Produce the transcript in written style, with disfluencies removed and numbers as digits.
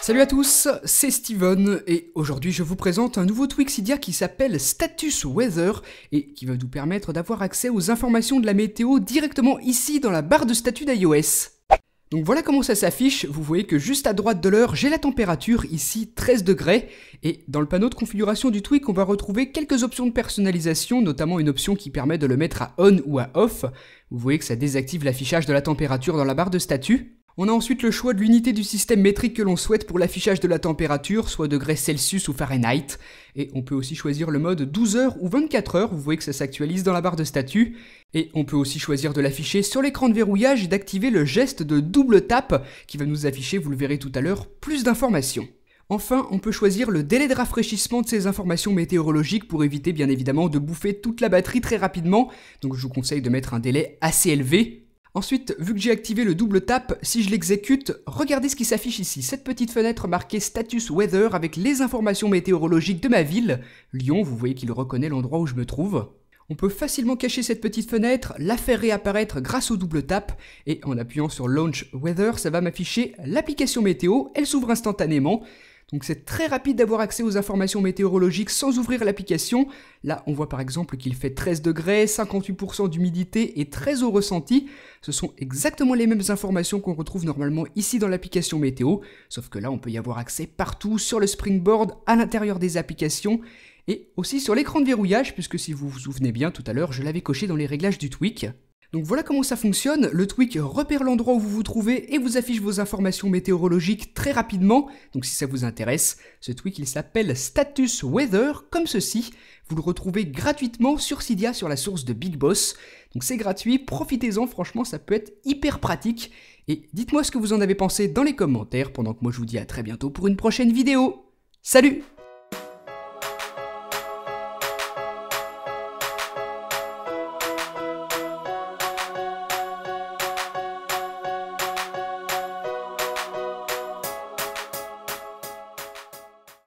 Salut à tous, c'est Steven et aujourd'hui je vous présente un nouveau tweak Cydia qui s'appelle Status Weather et qui va nous permettre d'avoir accès aux informations de la météo directement ici dans la barre de statut d'iOS. Donc voilà comment ça s'affiche, vous voyez que juste à droite de l'heure j'ai la température, ici 13 degrés, et dans le panneau de configuration du tweak on va retrouver quelques options de personnalisation, notamment une option qui permet de le mettre à on ou à off. Vous voyez que ça désactive l'affichage de la température dans la barre de statut. On a ensuite le choix de l'unité du système métrique que l'on souhaite pour l'affichage de la température, soit degrés Celsius ou Fahrenheit. Et on peut aussi choisir le mode 12 heures ou 24 heures, vous voyez que ça s'actualise dans la barre de statut. Et on peut aussi choisir de l'afficher sur l'écran de verrouillage et d'activer le geste de double tap qui va nous afficher, vous le verrez tout à l'heure, plus d'informations. Enfin, on peut choisir le délai de rafraîchissement de ces informations météorologiques pour éviter bien évidemment de bouffer toute la batterie très rapidement, donc je vous conseille de mettre un délai assez élevé. Ensuite, vu que j'ai activé le double tap, si je l'exécute, regardez ce qui s'affiche ici, cette petite fenêtre marquée Status Weather avec les informations météorologiques de ma ville, Lyon, vous voyez qu'il reconnaît l'endroit où je me trouve. On peut facilement cacher cette petite fenêtre, la faire réapparaître grâce au double tap, et en appuyant sur Launch Weather, ça va m'afficher l'application météo, elle s'ouvre instantanément. Donc c'est très rapide d'avoir accès aux informations météorologiques sans ouvrir l'application. Là, on voit par exemple qu'il fait 13 degrés, 58% d'humidité et 13 au ressenti. Ce sont exactement les mêmes informations qu'on retrouve normalement ici dans l'application météo, sauf que là, on peut y avoir accès partout sur le Springboard, à l'intérieur des applications, et aussi sur l'écran de verrouillage, puisque si vous vous souvenez bien, tout à l'heure, je l'avais coché dans les réglages du tweak. Donc voilà comment ça fonctionne, le tweak repère l'endroit où vous vous trouvez et vous affiche vos informations météorologiques très rapidement. Donc si ça vous intéresse, ce tweak il s'appelle Status Weather, comme ceci. Vous le retrouvez gratuitement sur Cydia sur la source de Big Boss. Donc c'est gratuit, profitez-en, franchement ça peut être hyper pratique. Et dites-moi ce que vous en avez pensé dans les commentaires, pendant que moi je vous dis à très bientôt pour une prochaine vidéo. Salut!